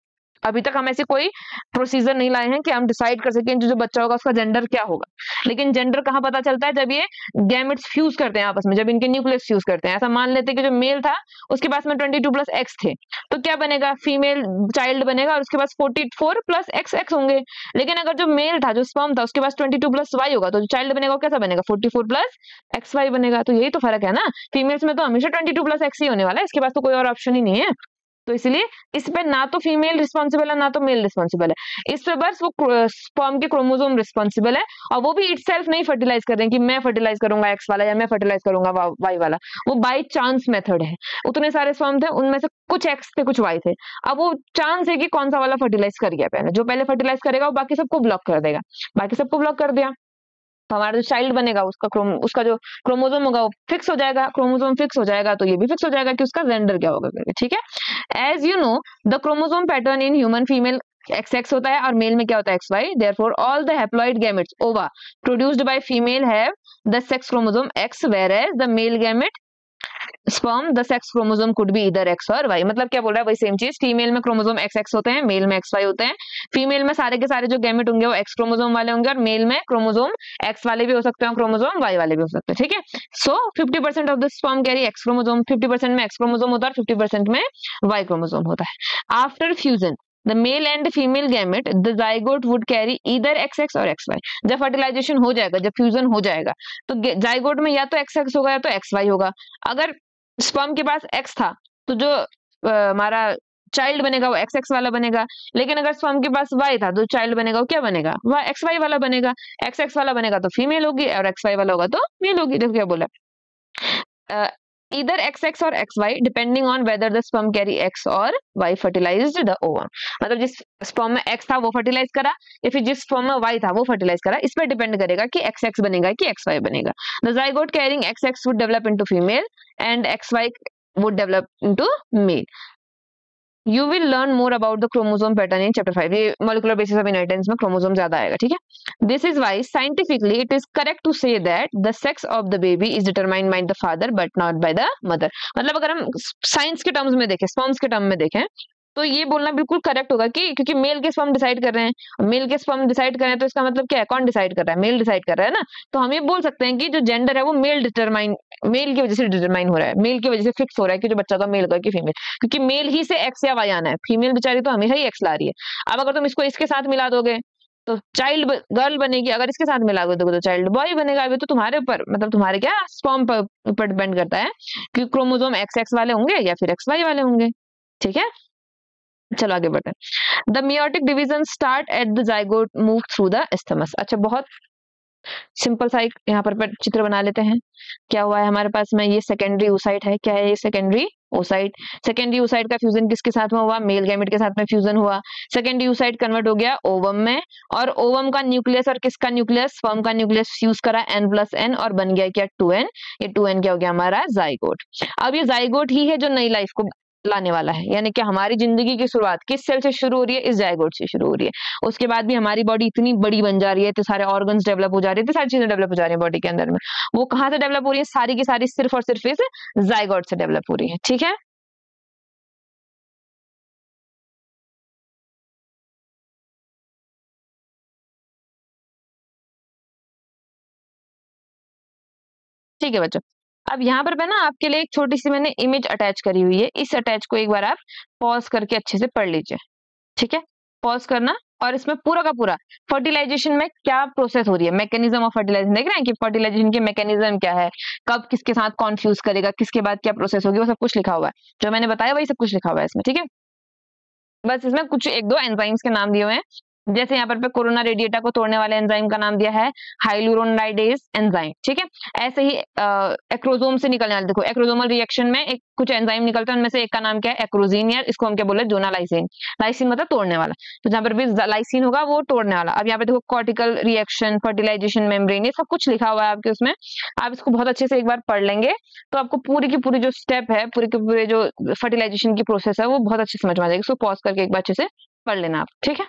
अभी तक हम ऐसे कोई प्रोसीजर नहीं लाए हैं कि हम डिसाइड कर सकें जो बच्चा होगा उसका जेंडर क्या होगा। लेकिन जेंडर कहाँ पता चलता है, जब ये गैमेट्स फ्यूज करते हैं आपस में, जब इनके न्यूक्लियस फ्यूज करते हैं। ऐसा मान लेते हैं कि जो मेल था उसके पास में 22+X थे, तो क्या बनेगा, फीमेल चाइल्ड बनेगा, और उसके पास 44+XX होंगे। लेकिन अगर जो मेल था, जो स्पर्म था, उसके पास 22+Y होगा, तो जो चाइल्ड बनेगा वो कैसा बनेगा, 44+XY बनेगा। तो यही तो फर्क है ना, फीमेल्स में तो हमेशा 22+X ही होने वाला है, इसके पास तो कोई और ऑप्शन ही नहीं है। तो इसलिए इस पे ना तो फीमेल रिस्पॉन्सिबल है ना तो मेल रिस्पॉन्सिबल है, इस पे बस वो स्पर्म के क्रोमोसोम रिस्पॉन्सिबल है, और वो भी इटसेल्फ नहीं फर्टिलाइज कर रहे हैं कि मैं फर्टिलाइज करूंगा X वाला या मैं फर्टिलाइज करूंगा Y वाला। वो बाय चांस मेथड है, उतने सारे स्पर्म थे उनमें से कुछ X थे कुछ Y थे, अब वो चांस है कि कौन सा वाला फर्टिलाइज कर गया पहले, जो पहले फर्टिलाइज करेगा वो बाकी सबको ब्लॉक कर देगा, बाकी सबको ब्लॉक कर दिया तो हमारा जो चाइल्ड बनेगा उसका जो क्रोमोसोम होगा वो फिक्स हो जाएगा, क्रोमोसोम फिक्स हो जाएगा तो ये भी फिक्स हो जाएगा कि उसका जेंडर क्या होगा करके। ठीक है, as you know the chromosome pattern in human female XX होता है और मेल में क्या होता है XY। Therefore all the haploid gametes ova produced by female have the sex chromosome X, whereas the male gamete sperm the sex chromosome could be either X और Y। मतलब क्या बोल रहा है, वही सेम चीज, फीमेल में क्रोमोसोम XX होते हैं, मेल में XY होते हैं। फीमेल में सारे के सारे जो गैमेट होंगे वो X क्रोमोसोम वाले होंगे, और मेल में क्रोमोसोम X वाले भी हो सकते हैं, क्रोमोसोम Y वाले भी हो सकते हैं। ठीक है, सो 50% of the sperm carry X chromosome, 50% में X क्रोमोसोम होता है और 50% में Y क्रोमोसोम होता है। After fusion the male and female gamete the zygote would carry either XX और XY। जब फर्टिलाइजेशन हो जाएगा, जब फ्यूजन हो जाएगा, तो जाइगोट में या तो XX होगा या तो XY होगा। अगर स्पर्म के पास X था तो जो हमारा चाइल्ड बनेगा वो XX वाला बनेगा, लेकिन अगर स्पर्म के पास Y था तो चाइल्ड बनेगा वो क्या बनेगा, वह XY वाला बनेगा। XX वाला बनेगा तो फीमेल होगी और XY वाला होगा तो मेल होगी। देखो क्या बोला, either XX or XY depending on whether the sperm carry X or Y fertilized the ovum। मतलब जिस स्पर्म में X था वो फर्टिलाइज करा, या फिर जिस स्पर्म में Y था वो फर्टिलाइज करा, इस पर डिपेंड करेगा कि XX बनेगा कि XY बनेगा। The zygote carrying XX would develop into female and XY would develop into male। You will learn more about the chromosome pattern in chapter 5। ये molecular basis of inheritance में chromosome ज्यादा आएगा, ठीक है। This is why scientifically it is correct to say that the sex of the baby is determined by the father but not by the mother। मतलब अगर हम साइंस के टर्म्स में देखें, स्पर्म्स के टर्म में देखें, तो ये बोलना बिल्कुल करेक्ट होगा कि क्योंकि मेल के स्पर्म डिसाइड कर रहे हैं, मेल के स्पर्म डिसाइड कर रहे हैं, तो इसका मतलब क्या है, कौन डिसाइड कर रहा है, मेल डिसाइड कर रहा है ना। तो हम ये बोल सकते हैं कि जो जेंडर है वो मेल की वजह से डिटरमाइन हो रहा है, मेल की वजह से फिक्स हो रहा है कि जो बच्चा का मेल होगा कि फीमेल, क्योंकि मेल ही से एक्स या वाई आना है, फीमेल बेचारी तो हमेशा ही एक्स ला रही है। अब अगर तुम इसको इसके साथ मिला दोगे तो चाइल्ड गर्ल बनेगी, अगर इसके साथ मिला दोगे तो चाइल्ड बॉय बनेगा। अभी तो तुम्हारे ऊपर, मतलब तुम्हारे क्या स्पर्म पर ऊपर डिपेंड करता है कि क्रोमोसोम XX वाले होंगे या फिर XY वाले होंगे, ठीक है। चलो आगे बढ़ते हैं। The meiotic division start at the zygote move through the isthmus. अच्छा, बहुत सिंपल सा एक यहाँ पर चित्र बना लेते हैं। क्या हुआ है हमारे पास में, ये सेकेंडरी oocyte है। क्या है ये सेकेंडरी oocyte? सेकेंडरी oocyte का फ्यूजन किसके साथ में हुआ, मेल गैमेट के साथ में फ्यूजन हुआ। सेकेंडरी oocyte कन्वर्ट हो गया ओवम में, और ओवम का न्यूक्लियस और किसका न्यूक्लियस, स्पर्म का न्यूक्लियस फ्यूज करा N+N और बन गया क्या 2N। ये 2N क्या हो गया हमारा जाइगोट। अब ये जाइगोट ही है जो नई लाइफ को लाने वाला है, यानी कि हमारी जिंदगी की शुरुआत किस सेल से शुरू हो रही है, इस जाइगोट से शुरू हो रही है। उसके बाद भी हमारी बॉडी इतनी बड़ी बन जा रही है, तो सारे ऑर्गन्स डेवलप हो जा रहे हैं, तो सारी चीजें डेवलप हो जा रही है बॉडी के अंदर में। वो कहाँ से डेवलप हो रही है, सारी की सारी सिर्फ और सिर्फ इस जाइगोट से डेवलप हो रही है, ठीक है। ठीक है बच्चों, अब यहाँ पर ना आपके लिए एक छोटी सी मैंने इमेज अटैच करी हुई है, इस अटैच को एक बार आप पॉज करके अच्छे से पढ़ लीजिए, ठीक है। पॉज करना, और इसमें पूरा का पूरा फर्टिलाइजेशन में क्या प्रोसेस हो रही है, मैकेनिज्म ऑफ फर्टिलाइजेशन देख रहे हैं कि फर्टिलाइजेशन के मैकेनिज्म क्या है, कब किसके साथ कॉन्फ्यूज करेगा, किसके बाद क्या प्रोसेस होगी, वो सब कुछ लिखा हुआ है। जो मैंने बताया वही सब कुछ लिखा हुआ है इसमें, ठीक है। बस इसमें कुछ एक दो एंजाइम्स के नाम दिए हुए हैं, जैसे यहाँ पर कोरोना रेडिएटा को तोड़ने वाले एंजाइम का नाम दिया है हाइलुरोनाइडेज एंजाइम, ठीक है। ऐसे ही एक्रोजोम से निकलने वाले, देखो एक्रोजोमल रिएक्शन में एक कुछ एंजाइम निकलते हैं, उनमें से एक का नाम क्या है एक्रोजीन, या इसको हम क्या बोले जोनालाइसिन। लाइसिन मतलब तोड़ने वाला, तो जहाँ पर भी लाइसिन होगा वो तोड़ने वाला। अब यहाँ पे देखो कॉर्टिकल रिएक्शन, फर्टिलाइजेशन मेम्ब्रेन, ये सब कुछ लिखा हुआ है आपके उसमें। आप इसको बहुत अच्छे से एक बार पढ़ लेंगे तो आपको पूरी की पूरी जो स्टेप है, पूरी के पूरे जो फर्टिलाइजेशन की प्रोसेस है वो बहुत अच्छे समझ में आ जाएगी। इसको पॉज करके एक बार अच्छे से पढ़ लेना आप, ठीक है।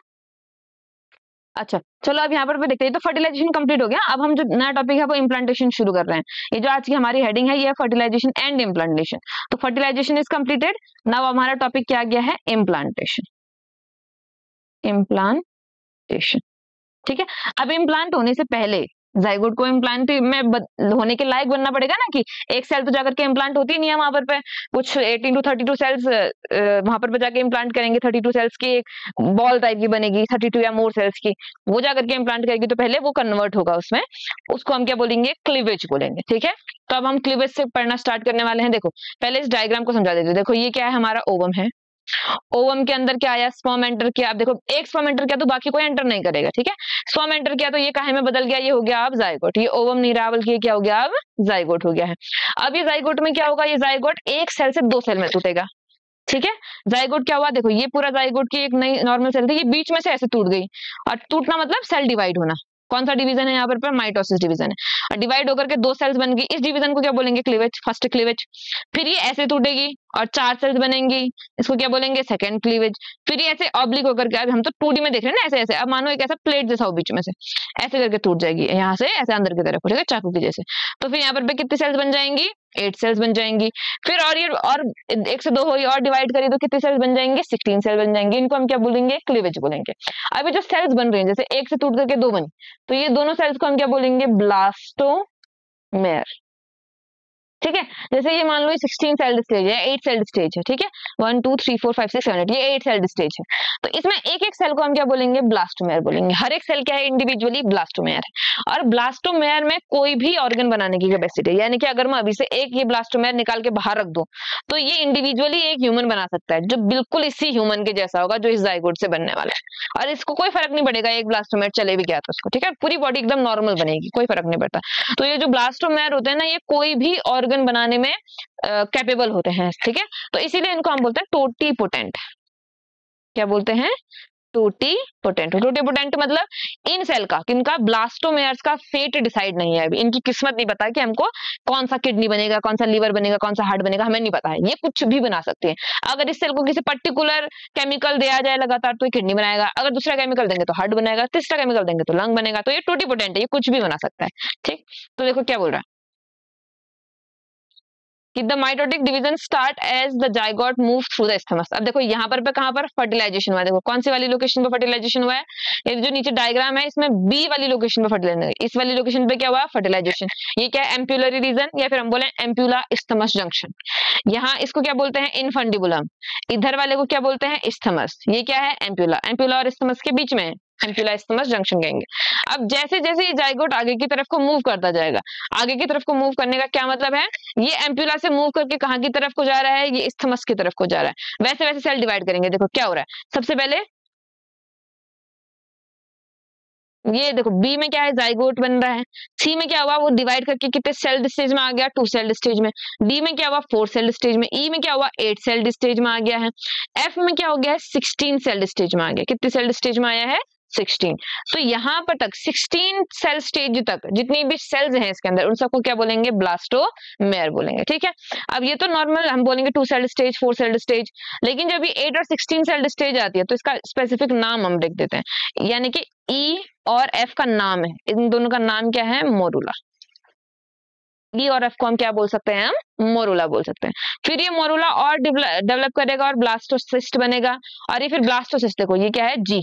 अच्छा चलो, अब यहाँ पर देखते हैं, तो फर्टिलाइजेशन कंप्लीट हो गया। अब हम जो नया टॉपिक है वो इम्प्लांटेशन शुरू कर रहे हैं। ये जो आज की हमारी हेडिंग है ये है फर्टिलाइजेशन एंड इम्प्लांटेशन। तो फर्टिलाइजेशन इज कंप्लीटेड, नाउ हमारा टॉपिक क्या गया है, इम्प्लांटेशन। इम्प्लांटेशन, ठीक है। अब इम्प्लांट होने से पहले जाइगोट को इम्प्लांट में होने के लायक बनना पड़ेगा ना, कि एक सेल तो जाकर के इम्प्लांट होती नहीं है वहां पर कुछ 18 to 32 सेल्स वहां पर जाके इम्प्लांट करेंगे। 32 सेल्स की एक बॉल टाइप की बनेगी, 32 या मोर सेल्स की, वो जाकर के इम्प्लांट करेगी, तो पहले वो कन्वर्ट होगा उसमें, उसको हम क्या बोलेंगे, क्लीवेज बोलेंगे, ठीक है। तो अब हम क्लीवेज से पढ़ना स्टार्ट करने वाले हैं। देखो पहले इस डायग्राम को समझा देते हैं। देखो ये क्या है, हमारा ओवम है, ओवम के अंदर क्या आया, स्पर्म एंटर किया। अब देखो एक स्पर्म एंटर किया तो बाकी कोई एंटर नहीं करेगा, ठीक है। स्पर्म एंटर किया तो ये काहे में बदल गया, ये हो गया अब जाइगोट। ये ओवम नहीं रहा बल्कि ये क्या हो गया, अब जाइगोट हो गया है। अब ये जाइगोट में क्या होगा, ये जाइगोट एक सेल से दो सेल में टूटेगा, ठीक है। जाइगोट क्या हुआ, देखो ये पूरा जाइगोट की एक नई नॉर्मल सेल थी, ये बीच में से ऐसे टूट गई, और टूटना मतलब सेल डिवाइड होना। कौन सा डिवीजन है यहाँ पर माइटोसिस डिवीजन है। और डिवाइड होकर के दो सेल्स बन गई, इस डिवीजन को क्या बोलेंगे, क्लीवेज, फर्स्ट क्लीवेज। फिर ये ऐसे टूटेगी और 4 सेल्स बनेंगी, इसको क्या बोलेंगे, सेकंड क्लीवेज। फिर ये ऐसे ऑब्लिक होकर के, अब हम तो 2D में देख रहे हैं ना, ऐसे ऐसे, अब मानो एक ऐसा प्लेट जैसा हो बीच में से, ऐसे करके टूट जाएगी यहाँ से ऐसे अंदर की तरफ, ठीक है, चाकू की जैसे। तो फिर यहाँ पर कितनी सेल्स बन जाएंगी, 8 सेल्स बन जाएंगी। फिर और ये और 1 से 2 हुई और डिवाइड करी तो कितनी सेल्स बन जाएंगे, 16 सेल बन जाएंगे। इनको हम क्या बोलेंगे, क्लीवेज बोलेंगे। अभी जो सेल्स बन रही हैं, जैसे एक से टूट करके 2 बनी, तो ये दोनों सेल्स को हम क्या बोलेंगे, ब्लास्टोमेर। ठीक है। जैसे ये मान लो 16 सेल्ड स्टेज है, 8 सेल्ड स्टेज है, ठीक है, 1 2 3 4 5 6 7 8, ये 8 सेल्ड स्टेज है। तो इसमें एक एक सेल को हम क्या बोलेंगे, ब्लास्टोमेयर बोलेंगे। हर एक सेल क्या है, इंडिविजुअली ब्लास्टोमेयर है। और ब्लास्टोमेयर में कोई भी ऑर्गन बनाने की कैपेसिटी है, यानी कि अगर मैं अभी से एक ये ब्लास्टोमेयर निकाल के बाहर रख दूं तो ये इंडिविजुअली एक ह्यूमन बना सकता है, जो बिल्कुल इसी ह्यूमन के जैसा होगा जो इस जाइगोट से बनने वाला है। और इसको कोई फर्क नहीं पड़ेगा एक ब्लास्टोमेयर चले भी गया तो उसको, ठीक है, पूरी बॉडी एकदम नॉर्मल बनेगी, कोई फर्क नहीं पड़ता। तो ये जो ब्लास्टोमेयर होते हैं ना, ये कोई भी ऑर्गन बनाने में कैपेबल होते हैं, ठीक है। तो इसीलिए इनको हम बोलते हैं टोटीपोटेंट। क्या बोलते हैं, टोटीपोटेंट। टोटीपोटेंट मतलब इन सेल का, किनका, ब्लास्टोमेयर्स का फेट डिसाइड नहीं है अभी, इनकी किस्मत नहीं पता कि हमको कौन सा किडनी बनेगा, कौन सा लीवर बनेगा, कौन सा हार्ट बनेगा, हमें नहीं पता है। ये कुछ भी बना सकते हैं। अगर इस सेल को किसी पर्टिकुलर केमिकल दिया जाए लगातार तो ये किडनी बनाएगा, अगर दूसरा केमिकल देंगे तो हार्ट बनेगा, तीसरा केमिकल देंगे तो लंग बनेगा। तो ये टोटीपोटेंट है, ये कुछ भी बना सकता है, ठीक। तो देखो क्या बोल रहा है कि the mitotic division start as the zygote move through the stomach. अब देखो यहाँ पर कहाँ पर फर्टिलाइजेशन हुआ है, देखो कौन सी वाली लोकेशन पे फर्टिलाइजेशन हुआ है, ये जो नीचे डायग्राम है इसमें बी वाली लोकेशन पे फर्टिलाइजेशन, इस वाली लोकेशन पे क्या हुआ, फर्टिलाइजेशन। ये क्या है, एम्प्यूलरी रीजन, या फिर हम बोले एम्प्यूला स्टमस जंक्शन। यहाँ इसको क्या बोलते हैं, इनफंडिबुलम। इधर वाले को क्या बोलते हैं, स्टमस। ये क्या है, एम्प्यूला। एम्प्यूला और स्टमस के बीच में है, एम्प्यूला स्टमस जंक्शन कहेंगे। अब जैसे जैसे ये जाइगोट आगे की तरफ को मूव करता जाएगा, आगे की तरफ को मूव करने का क्या मतलब है, ये एम्प्यूला से मूव करके कहाँ की तरफ को जा रहा है, ये स्थमस की तरफ को जा रहा है। वैसे वैसे सेल डिवाइड करेंगे, देखो क्या हो रहा है। सबसे पहले ये देखो बी में क्या है, जाइगोट बन रहा है। सी में क्या हुआ, वो डिवाइड करके कितने सेल्ड स्टेज में आ गया, 2 सेल्ड स्टेज में। डी में क्या हुआ, 4 सेल्ड स्टेज में। ई में क्या हुआ, 8 सेल्ड स्टेज में आ गया है। एफ में क्या हो गया है, 16 सेल्ड स्टेज में आ गया। कितने सेल्ड स्टेज में आया है, 16। तो यहाँ पर तक 16 सेल स्टेज तक जितनी भी सेल्स हैं इसके अंदर, उन सबको क्या बोलेंगे, ब्लास्टोमेयर बोलेंगे, ठीक है। अब ये तो नॉर्मल हम बोलेंगे 2 सेल्ड स्टेज, 4 सेल्ड स्टेज, लेकिन जब ये 8 और 16 सेल्ड स्टेज आती है तो इसका स्पेसिफिक नाम हम लिख देते हैं, यानी कि ई और एफ का नाम है, इन दोनों का नाम क्या है, मोरूला। ई और एफ को हम क्या बोल सकते हैं, हम मोरूला बोल सकते हैं। फिर ये मोरूला और डेवलप करेगा और ब्लास्टोसिस्ट बनेगा। और ये फिर ब्लास्टोसिस्ट, देखो ये क्या है, जी,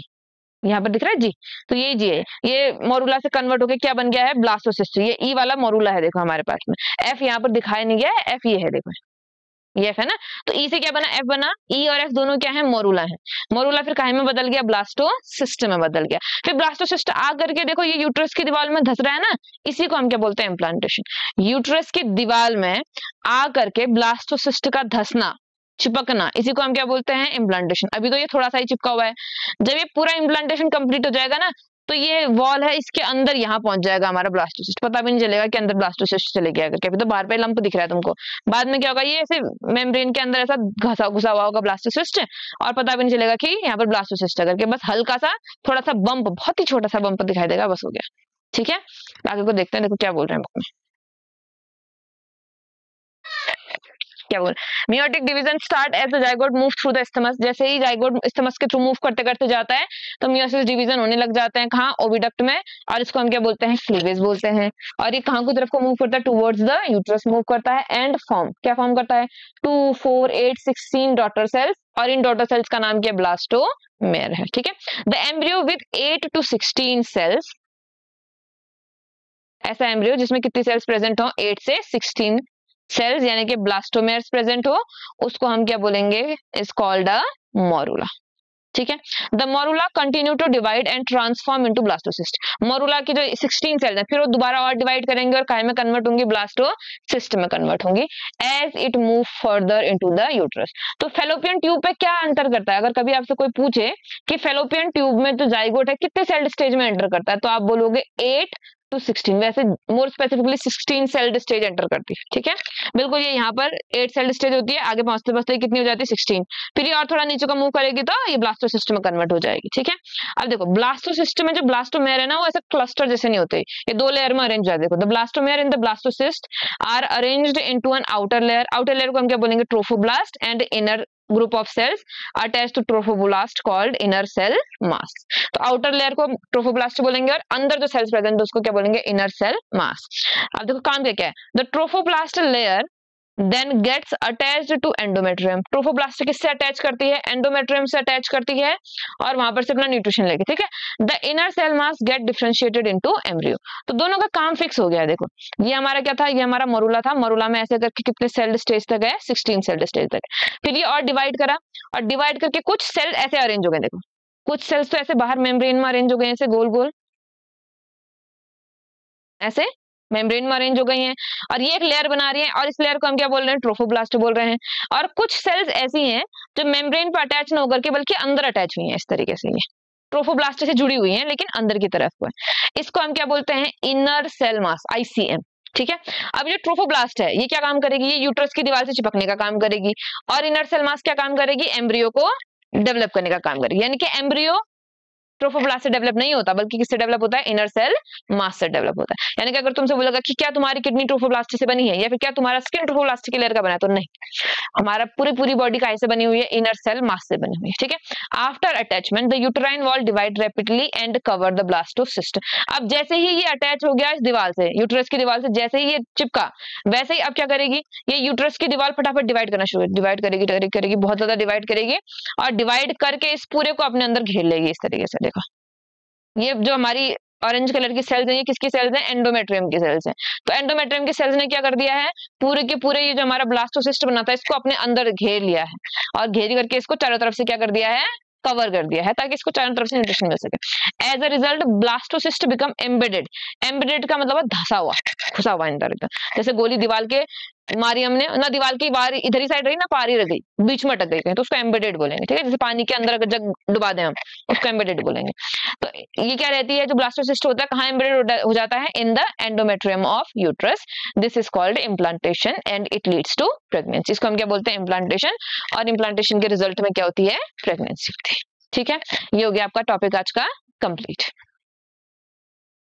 यहाँ पर दिख रहा है जी, तो ये जी है, ये मोरूला से कन्वर्ट होके क्या बन गया है, ब्लास्टोसिस्ट। ये ई वाला मोरूला है, देखो हमारे पास में। एफ यहाँ पर दिखाई नहीं गया है, एफ ये है, देखो ये एफ है ना। तो ई से क्या बना, एफ बना। ई और एफ दोनों क्या है, मोरूला है। मोरूला फिर काहे में बदल गया, ब्लास्टोसिस्ट में बदल गया। फिर ब्लास्टोसिस्ट आ करके देखो ये यूट्रस की दीवार में धस रहा है ना, इसी को हम क्या बोलते हैं, इम्प्लांटेशन। यूट्रस की दीवार में आ करके ब्लास्टोसिस्ट का धसना, चिपकना, इसी को हम क्या बोलते हैं, इम्प्लांटेशन। अभी तो ये थोड़ा सा ही चिपका हुआ है, जब ये पूरा इम्प्लांटेशन कंप्लीट हो जाएगा ना, तो ये वॉल है इसके अंदर यहाँ पहुंच जाएगा हमारा ब्लास्टोसिस्ट, पता भी नहीं चलेगा कि अंदर ब्लास्टोसिस्ट चले गया करके। अभी तो बाहर पे लंप दिख रहा है तुमको, बाद में क्या होगा, ये ऐसे मेम्ब्रेन के अंदर ऐसा घसा घुसा हुआ होगा ब्लास्टोसिस्ट, और पता भी नहीं चलेगा कि यहाँ पर ब्लास्टोसिस्ट है करके। बस हल्का सा थोड़ा सा बम्प, बहुत ही छोटा सा बम्प दिखाई देगा, बस हो गया, ठीक है। आगे को देखते हैं, देखो क्या बोल रहे हैं बुक में, क्या बोल, meiotic division start as the zygote move through the stomach. जैसे ही जाइगोट स्टमक के थ्रू मूव करते करते जाता है तो मियोसिस डिवीजन होने लग जाते हैं, कहाँ, ओविडक्ट में। और इसको हम क्या बोलते हैं, क्लीवेज बोलते हैं। और ये कहाँ की तरफ को मूव करता है, टुवर्ड्स द यूट्रस मूव करता है, एंड फॉर्म, क्या फॉर्म करता है, 2 4 8 16 डॉटर सेल्स। और इन डॉटर सेल्स का नाम क्या, ब्लास्टोमेयर है, ठीक है। The embryo with 8 to 16 cells, ऐसा एम्ब्रियो जिसमें कितनी सेल्स प्रेजेंट हो, 8 से 16 सेल्स, यानी कि ब्लास्टोमेयर्स प्रेजेंट हो, उसको हम क्या बोलेंगे, इज कॉल्ड अ मोरूला, ठीक है। The morula continue to divide and transform into blastocyst. Morula की जो 16 सेल्स है फिर वो दोबारा और डिवाइड करेंगे और काय में कन्वर्ट होंगी, ब्लास्टोसिस्ट में कन्वर्ट होंगी, as it move further into the uterus. तो फेलोपियन ट्यूब पे क्या अंतर करता है, अगर कभी आपसे कोई पूछे कि फेलोपियन ट्यूब में जो जाइगोट है कितने सेल्ड स्टेज में एंटर करता है, तो आप बोलोगे 8 to 16, वैसे more specifically 16 sailed stage enter करती है, ठीक है। बिल्कुल, ये यहाँ पर 8 सेल्ड स्टेज होती है, आगे पहुंचते पहुंचते कितनी हो जाती है, 16। फिर ये और थोड़ा नीचे को मूव करेगी तो ये ब्लास्टोसिस्ट में कन्वर्ट हो जाएगी, ठीक है। अब देखो ब्लास्टोसिस्ट में जो ब्लास्टोमेयर है ना, वो ऐसा क्लस्टर जैसे नहीं होते, ये 2 लेयर में अरेंज है। देखो the blastomere in the blastocyst are arranged into an outer layer. Outer layer को हम क्या बोलेंगे, trophoblast, and inner group of cells attached to trophoblast called inner cell mass। तो आउटर लेयर को ट्रोफोब्लास्ट बोलेंगे और अंदर जो सेल्स प्रेजेंट है उसको क्या बोलेंगे, इनर सेल मास। अब देखो काम क्या क्या है, the trophoblast layer then gets attached to endometrium. Trophoblast किससे अटैच करती है? एंडोमेट्रियम से अटैच करती है और वहां पर से अपना न्यूट्रिशन लेके, ठीक है। The inner cell mass get differentiated into embryo. तो दोनों का काम फिक्स हो गया। देखो ये हमारा क्या था, ये हमारा मरूला था, मरूला में ऐसे करके कितने सेल स्टेज तक है? 16 सेल स्टेज तक। फिर ये और डिवाइड करा, और डिवाइड करके कुछ सेल ऐसे अरेंज हो गए। देखो कुछ सेल्स तो ऐसे बाहर मेम्ब्रेन में अरेंज हो गए, ऐसे गोल गोल ऐसे मेम्ब्रेन में अरेंज हो गई हैं, और ये एक लेयर बना रही है, और इस लेयर को हम क्या बोल रहे हैं? ट्रोफोब्लास्ट बोल रहे हैं। और कुछ सेल्स ऐसी हैं जो मेम्ब्रेन पर अटैच न होकर के बल्कि अंदर अटैच हुई हैं, इस तरीके से ये ट्रोफोब्लास्ट से जुड़ी हुई हैं लेकिन अंदर की तरफ को है। इसको हम क्या बोलते हैं? इनर सेल मास, ICM, ठीक है। अब ये ट्रोफोब्लास्ट है, ये क्या काम करेगी? ये यूट्रस की दीवार से चिपकने का काम करेगी, और इनर सेल मास क्या काम करेगी? एम्ब्रियो को डेवलप करने का काम करेगी। यानी कि एम्ब्रियो ट्रोफोब्लास्ट से डेवलप नहीं होता, बल्कि किससे डेवलप होता है? इनर सेल मास से डेवलप होता है। यानी कि अगर तुमसे बोलेगा कि क्या तुम्हारी किडनी ट्रोफोब्लास्ट से बनी है, या फिर क्या तुम्हारा स्किन ट्रोफोब्लास्ट की लेयर का बना है, तो नहीं, हमारा पूरी बॉडी का से बनी हुई है? इनर सेल मास से बनी हुई है, ठीक है। After attachment the uterine wall divide rapidly and cover the blastocyst. अब जैसे ही ये अटैच हो गया इस दीवार से, यूट्रस की दीवार से जैसे ही ये चिपका, वैसे ही अब क्या करेगी? ये यूट्रस की दीवार फटाफट डिवाइड करना शुरू, डिवाइड करेगी, बहुत ज्यादा डिवाइड करेगी, और डिवाइड करके इस पूरे को अपने अंदर घेर लेगी इस तरीके से। देखो ये जो हमारी ऑरेंज कलर की सेल्स हैं, ये किसकी सेल्स हैं? एंडोमेट्रियम की सेल्स हैं। तो एंडोमेट्रियम की सेल्स ने क्या कर दिया है? पूरे के पूरे ये जो हमारा ब्लास्टोसिस्ट बना था, इसको अपने अंदर घेर लिया है, और घेर करके इसको चारों तरफ से क्या कर दिया है? कवर कर दिया है, ताकि इसको चारों तरफ से न्यूट्रिशन मिल सके। As a result blastocyst become embedded. Embedded का मतलब है धसा हुआ, घुसा हुआ अंदर। जैसे गोली दीवार के मारी हमने ना, दीवार की बार इधर ही साइड रही ना, पार ही रह गई, बीच में अटक गई, तो उसको एम्बेडेड बोलेंगे, ठीक है। जैसे पानी के अंदर अगर जग डुबा दें हम, उसको एम्बेडेड बोलेंगे। तो ये क्या रहती है? जो ब्लास्टोसिस्ट होता है, कहाँ एम्बेडेड हो जाता है? In the endometrium of uterus. This is called implantation and it leads to pregnancy. इसको हम क्या बोलते हैं? इम्प्लांटेशन। और इम्प्लांटेशन के रिजल्ट में क्या होती है? प्रेगनेंसी होती है, ठीक है। ये हो गया आपका टॉपिक आज का कंप्लीट।